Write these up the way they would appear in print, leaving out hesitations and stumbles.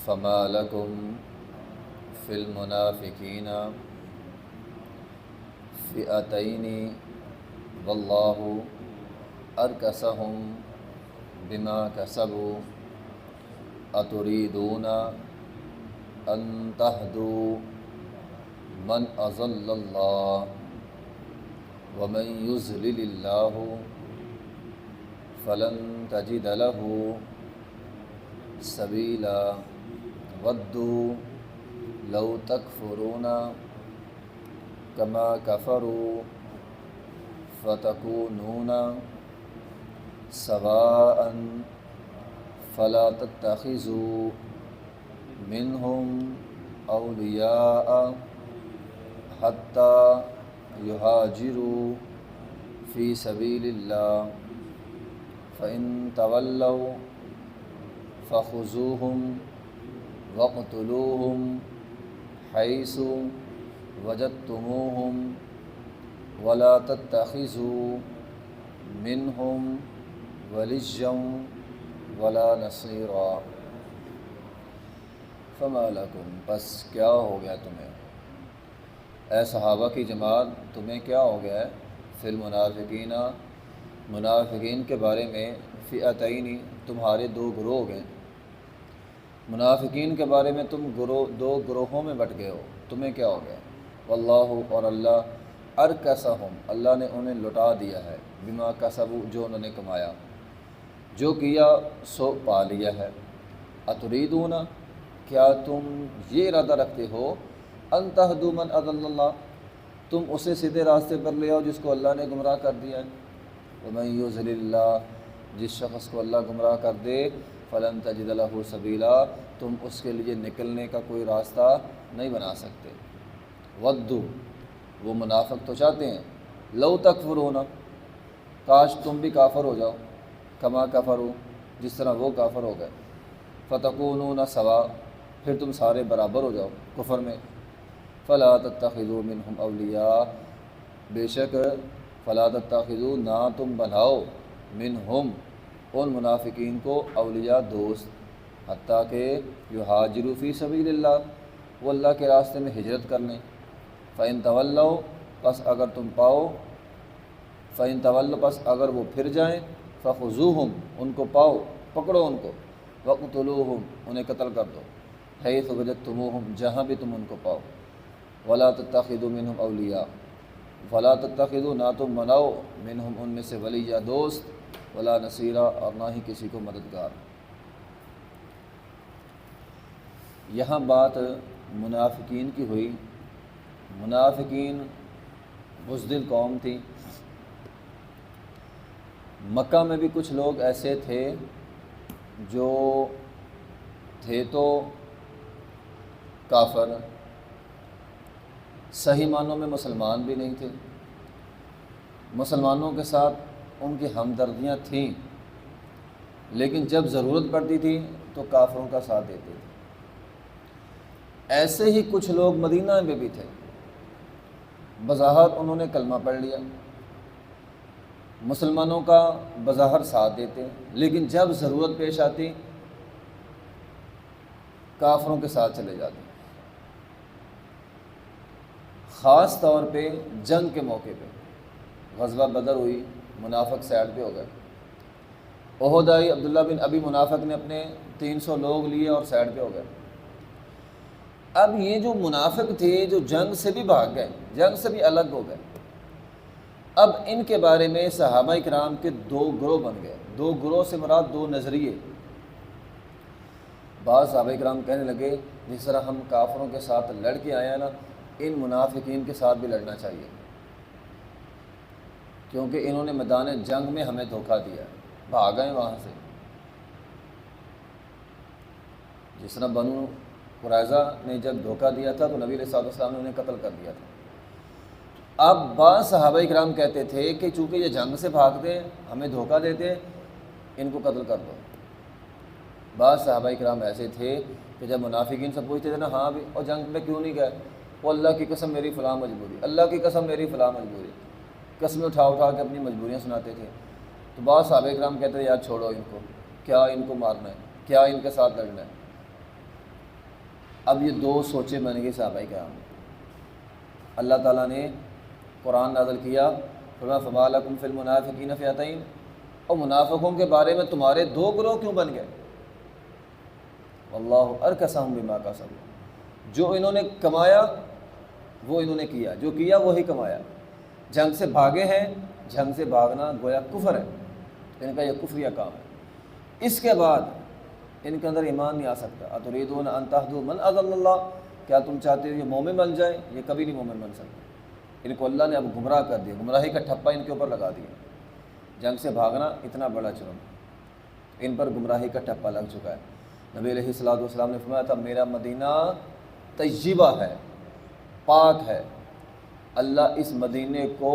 فما لكم في المنافقين فئتين والله أركسهم بما كسبوا أتريدون أن تهدوا من أضل الله ومن يضلل الله فلن تجد له سبيلا ودوا لو تكفرون كما كفروا فتكونون سواء فلا تتخذوا منهم أولياء حتى يهاجروا في سبيل الله فإن تولوا فخذوهم واقتلوهم حيث وجدتموهم ولا تتخذوا منهم وليا ولا نصيرا فما لكم پس کیا ہو گیا تمہیں اے صحابہ کی جماعت تمہیں کیا ہو گیا ہے فی المنافقین منافقین کے بارے میں فئتین تمہارے دو گروہ ہو گئے منافقین کے بارے میں تم دو گروہوں میں بٹ گئے ہو تمہیں کیا ہو گیا واللہ اور اللہ ارکسہم اللہ نے انہیں لٹا دیا ہے بما کسبوا جو انہوں نے کمایا جو کیا سو پا لیا ہے اتریدون کیا تم یہ ارادہ رکھتے ہو ان تہدوا من اضل اللہ تم اسے سیدھے راستے پر لے آؤ جس کو اللہ نے گمراہ کر دیا ہے ومن یضلل اللہ جس شخص کو اللہ گمراہ کر دے فلن تجد لہ سبیلا تم اس کے لیے نکلنے کا کوئی راستہ نہیں بنا سکتے ودو وہ منافق تو چاہتے ہیں لو تکفرون کاش تم بھی کافر ہو جاؤ کما کفروا جس طرح وہ کافر ہو گئے فتکونون سوا پھر تم سارے برابر ہو جاؤ کفر میں فلا تتخذوا منہم اولیاء بے شک فلا تتخذوا نہ تم بناؤ منہم ان منافقین کو اولیاء دوست حتیٰ کہ یہاجروا فی سبیل اللہ وہ اللہ کے راستے میں ہجرت کر لیں فإن تولوا پس اگر تم پاؤ فإن تولوا پس اگر وہ پھر جائیں فخذوہم ان کو پاؤ پکڑو ان کو وقتلوہم انہیں قتل کر دو حیث وجدتموہم جہاں بھی تم ان کو پاؤ ولا تتخذوا منہم اولیاء فلا تتخذوا نہ تم بناؤ منہم ان میں سے ولیہ دوست ولا نصیرا اور نہ ہی کسی کو مددگار یہاں بات منافقین کی ہوئی منافقین بزدل قوم تھی مکہ میں بھی کچھ لوگ ایسے تھے جو تھے تو کافر صحیح معنوں میں مسلمان بھی نہیں تھے مسلمانوں کے ساتھ ان کی ہمدردیاں تھیں لیکن جب ضرورت پڑتی تھی تو کافروں کا ساتھ دیتے تھے ایسے ہی کچھ لوگ مدینہ میں بھی تھے بظاہر انہوں نے کلمہ پڑھ لیا مسلمانوں کا بظاہر ساتھ دیتے لیکن جب ضرورت پیش آتی کافروں کے ساتھ چلے جاتے خاص طور پہ جنگ کے موقع پہ غزوہ بدر ہوئی منافق سائڈ پہ ہو گئے احد آئی عبداللہ بن ابی منافق نے اپنے 300 لوگ لیے اور سائڈ پہ ہو گئے اب یہ جو منافق تھے جو جنگ سے بھی بھاگ گئے جنگ سے بھی الگ ہو گئے اب ان کے بارے میں صحابہ کرام کے دو گروہ بن گئے دو گروہ سے مراد دو نظریے بعض صحابہ کرام کہنے لگے جس طرح ہم کافروں کے ساتھ لڑ کے آئے ہیں نا ان منافقین کے ساتھ بھی لڑنا چاہیے کیونکہ انہوں نے میدان جنگ میں ہمیں دھوکہ دیا بھاگ گئے وہاں سے جس طرح بنو قریظہ نے جب دھوکہ دیا تھا تو نبی علیہ السلام نے انہیں قتل کر دیا تھا اب بعض صحابہ کرام کہتے تھے کہ چونکہ یہ جنگ سے بھاگتے ہمیں دھوکہ دیتے ان کو قتل کر دو بعض صحابہ کرام ایسے تھے کہ جب منافقین سے پوچھتے تھے نا ہاں بھی اور جنگ میں کیوں نہیں گئے وہ اللہ کی قسم میری فلاں مجبوری اللہ کی قسم میری فلاں مجبوری قسمیں اٹھا اٹھا کے اپنی مجبوریاں سناتے تھے تو بعض صحابہ کرام کہتے تھے یار چھوڑو ان کو کیا ان کو مارنا ہے کیا ان کے ساتھ لڑنا ہے اب یہ دو سوچیں بن گئی صحابہ کرام. اللہ تعالیٰ نے قرآن نازل کیا، فرمایا فما لکم فی المنافقین فئتین، اور منافقوں کے بارے میں تمہارے دو گروہ کیوں بن گئے؟ واللہ ارکسہم بما کسبوا، جو انہوں نے کمایا وہ انہوں نے کیا، جو کیا وہی کمایا. جنگ سے بھاگے ہیں، جنگ سے بھاگنا گویا کفر ہے، ان کا یہ کفریہ کام ہے. اس کے بعد ان کے اندر ایمان نہیں آ سکتا. اتریدون ان تہدوا من اضل اللہ، کیا تم چاہتے ہو یہ مومن بن جائیں؟ یہ کبھی نہیں مومن بن سکتے. ان کو اللہ نے اب گمراہ کر دیا، گمراہی کا ٹھپا ان کے اوپر لگا دیا. جنگ سے بھاگنا اتنا بڑا جرم، ان پر گمراہی کا ٹھپا لگ چکا ہے. نبی علیہ الصلوۃ والسلام نے فرمایا تھا میرا مدینہ طیبہ ہے، پاک ہے، اللہ اس مدینے کو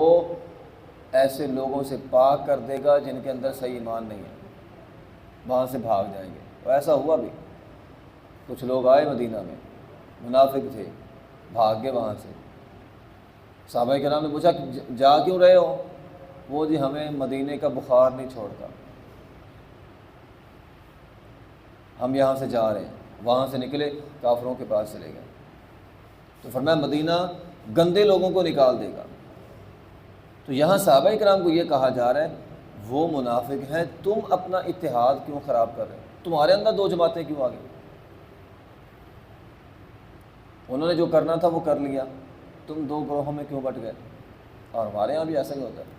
ایسے لوگوں سے پاک کر دے گا جن کے اندر صحیح ایمان نہیں ہے، وہاں سے بھاگ جائیں گے. اور ایسا ہوا بھی. کچھ لوگ آئے مدینہ میں، منافق تھے، بھاگ گئے وہاں سے. صحابہ کرام نے پوچھا جا کیوں رہے ہو؟ وہ جی ہمیں مدینے کا بخار نہیں چھوڑتا، ہم یہاں سے جا رہے ہیں. وہاں سے نکلے، کافروں کے پاس چلے گئے. تو فرمایا مدینہ گندے لوگوں کو نکال دے گا. تو یہاں صحابہ کرام کو یہ کہا جا رہا ہے وہ منافق ہیں، تم اپنا اتحاد کیوں خراب کر رہے ہو؟ تمہارے اندر دو جماعتیں کیوں آ گئی؟ انہوں نے جو کرنا تھا وہ کر لیا، تم دو گروہوں میں کیوں بٹ گئے؟ اور ہمارے ہاں بھی ایسا ہی ہوتا ہے.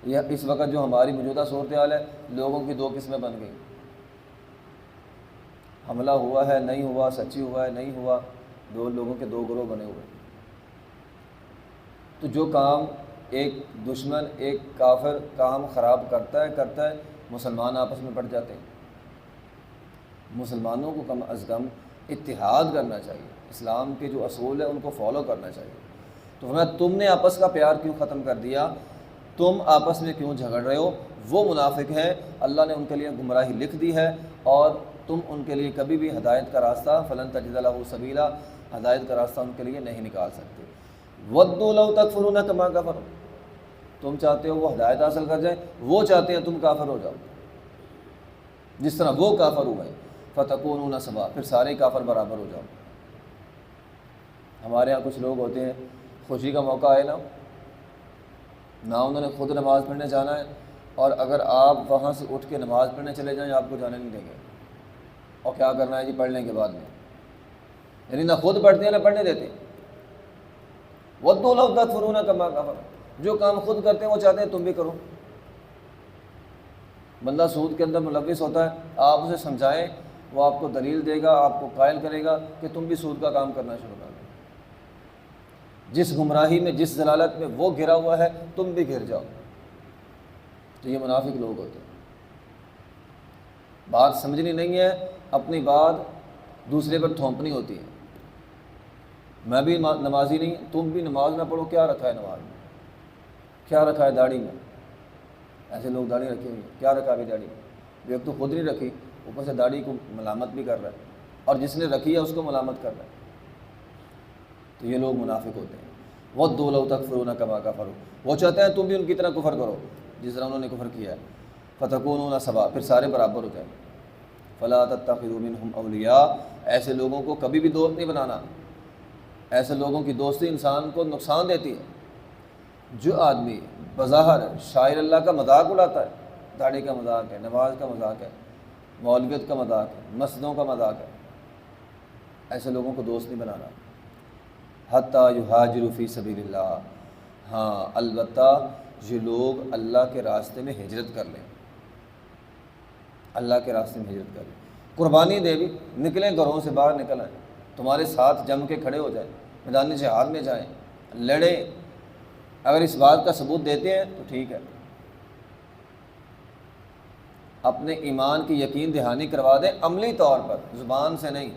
یہ اس وقت جو ہماری موجودہ صورتحال ہے، لوگوں کی دو قسمیں بن گئی. حملہ ہوا ہے نہیں ہوا، سچی ہوا ہے نہیں ہوا، دو لوگوں کے دو گروہ بنے ہوئے. تو جو کام ایک دشمن ایک کافر کام خراب کرتا ہے مسلمان آپس میں بٹ جاتے ہیں. مسلمانوں کو کم از کم اتحاد کرنا چاہیے، اسلام کے جو اصول ہیں ان کو فالو کرنا چاہیے. تو فرمایا تم نے آپس کا پیار کیوں ختم کر دیا؟ تم آپس میں کیوں جھگڑ رہے ہو؟ وہ منافق ہیں، اللہ نے ان کے لیے گمراہی لکھ دی ہے، اور تم ان کے لیے کبھی بھی ہدایت کا راستہ فلن تجد لہ سبیلا، ہدایت کا راستہ ان کے لیے نہیں نکال سکتے. ودوا لو تکفرون کما کفروا، تم چاہتے ہو وہ ہدایت حاصل کر جائیں، وہ چاہتے ہیں تم کافر ہو جاؤ جس طرح وہ کافر ہوئے. فتکونون سوا، پھر سارے کافر برابر ہو جاؤ. ہمارے ہاں کچھ لوگ ہوتے ہیں، خوشی کا موقع آئے نہ انہوں نے خود نماز پڑھنے جانا ہے، اور اگر آپ وہاں سے اٹھ کے نماز پڑھنے چلے جائیں آپ کو جانے نہیں دیں گے. اور کیا کرنا ہے جی پڑھنے کے بعد میں، یعنی نہ خود پڑھتے ہیں نہ پڑھنے دیتے. وَدُّوا لَوْ تَكْفُرُونَ كَمَا كَفَرُوا، جو کام خود کرتے ہیں وہ چاہتے ہیں تم بھی کرو. بندہ سود کے اندر ملوث ہوتا ہے، آپ اسے سمجھائیں، وہ آپ کو دلیل دے گا، آپ کو قائل کرے گا کہ تم بھی سود کا کام کرنا شروع کر دو. جس گمراہی میں جس ضلالت میں وہ گھرا ہوا ہے تم بھی گھر جاؤ. تو یہ منافق لوگ ہوتے ہیں. بات سمجھنی نہیں ہے، اپنی بات دوسرے پر تھوپنی ہوتی ہے. میں بھی نمازی نہیں، تم بھی نماز نہ پڑھو، کیا رکھا ہے نماز میں؟ کیا رکھا ہے داڑھی میں؟ ایسے لوگ داڑھی رکھی ہوئی ہیں، کیا رکھا ہے داڑھی میں؟ ایک تو خود نہیں رکھی، اوپر سے داڑھی کو ملامت بھی کر رہا ہے، اور جس نے رکھی ہے اس کو ملامت کر رہا ہے. تو یہ لوگ منافق ہوتے ہیں. وَدُّوا لَوْ تَكْفُرُونَ كَمَا كَفَرُوا، وہ چاہتے ہیں تم بھی ان کی طرح کفر کرو جس طرح انہوں نے کفر کیا ہے. فَتَكُونُونَ سَوَاءً، پھر سارے برابر ہو جائیں. فَلَا تَتَّخِذُوا مِنْهُمْ أَوْلِيَاءَ، ایسے لوگوں کو کبھی بھی دوست نہیں بنانا. ایسے لوگوں کی دوستی انسان کو نقصان دیتی ہے. جو آدمی بظاہر شاعر اللہ کا مذاق اڑاتا ہے، داڑھی کا مذاق ہے، نماز کا مذاق ہے، مولویت کا مذاق ہے، مسجدوں کا مذاق ہے، ایسے لوگوں کو دوست نہیں بنانا. حتیٰ یہاجروا فی سبیل اللہ، ہاں البتہ یہ لوگ اللہ کے راستے میں ہجرت کر لیں، اللہ کے راستے میں ہجرت کر لیں، قربانی دے بھی، نکلیں گھروں سے باہر نکل آئیں، تمہارے ساتھ جم کے کھڑے ہو جائیں، میدان جہاد میں جائیں، لڑیں. اگر اس بات کا ثبوت دیتے ہیں تو ٹھیک ہے، اپنے ایمان کی یقین دہانی کروا دیں عملی طور پر، زبان سے نہیں.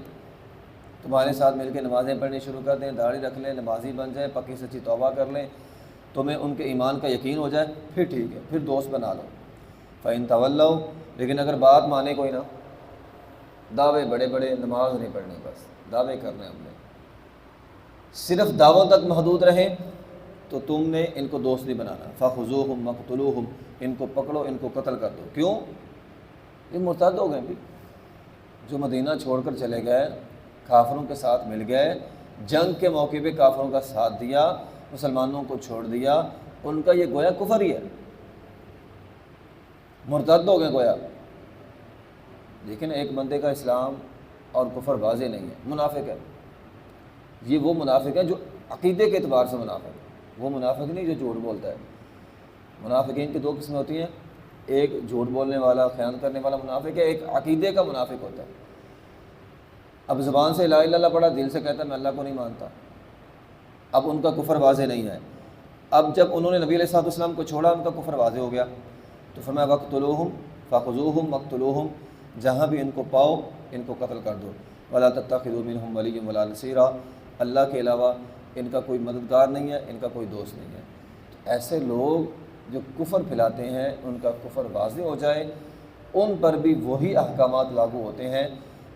تمہارے ساتھ مل کے نمازیں پڑھنی شروع کر دیں، داڑھی رکھ لیں، نمازی بن جائیں، پکی سچی توبہ کر لیں، تمہیں ان کے ایمان کا یقین ہو جائے، پھر ٹھیک ہے، پھر دوست بنا لو. فَإِن تَوَلَّوْا، لیکن اگر بات مانے کوئی نہ، دعوے بڑے بڑے، نماز نہیں پڑھنی، بس دعوے کرنے ہم نے، صرف دعووں تک محدود رہیں، تو تم نے ان کو دوست نہیں بنانا. فَخُذُوهُمْ وَاقْتُلُوهُمْ، ان کو پکڑو، ان کو قتل کر دو. کیوں؟ یہ مرتد ہو گئے بھی، جو مدینہ چھوڑ کر چلے گئے، کافروں کے ساتھ مل گئے، جنگ کے موقع پہ کافروں کا ساتھ دیا، مسلمانوں کو چھوڑ دیا، ان کا یہ گویا کفر ہی ہے، مرتد ہو گئے گویا۔ لیکن ایک بندے کا اسلام اور کفر واضح نہیں ہے، منافق ہے۔ یہ وہ منافق ہے جو عقیدے کے اعتبار سے منافق ہے، وہ منافق نہیں جو جھوٹ بولتا ہے۔ منافقین کی دو قسمیں ہوتی ہیں، ایک جھوٹ بولنے والا، خیانت کرنے والا منافق ہے، ایک عقیدے کا منافق ہوتا ہے۔ اب زبان سے لا الہ الا اللہ پڑھا، دل سے کہتا ہے میں اللہ کو نہیں مانتا، اب ان کا کفر واضح نہیں ہے۔ اب جب انہوں نے نبی علیہ الصلوۃ والسلام کو چھوڑا، ان کا کفر واضح ہو گیا، تو فرمایا وقتلوہم فخذوہم وقتلوہم، جہاں بھی ان کو پاؤ ان کو قتل کر دو، ولا تتخذوا منہم ولیا ولا نصیرا، اللہ کے علاوہ ان کا کوئی مددگار نہیں ہے، ان کا کوئی دوست نہیں ہے۔ تو ایسے لوگ جو کفر پھیلاتے ہیں، ان کا کفر واضح ہو جائے، ان پر بھی وہی احکامات لاگو ہوتے ہیں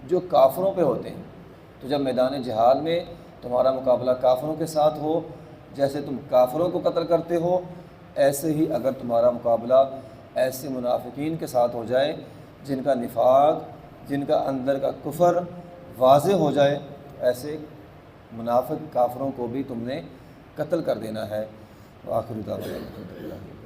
جو کافروں پہ ہوتے ہیں۔ تو جب میدان جہاد میں تمہارا مقابلہ کافروں کے ساتھ ہو، جیسے تم کافروں کو قتل کرتے ہو، ایسے ہی اگر تمہارا مقابلہ ایسے منافقین کے ساتھ ہو جائے جن کا نفاق، جن کا اندر کا کفر واضح ہو جائے، ایسے منافق کافروں کو بھی تم نے قتل کر دینا ہے۔ وآخر دعوانا الحمدللہ۔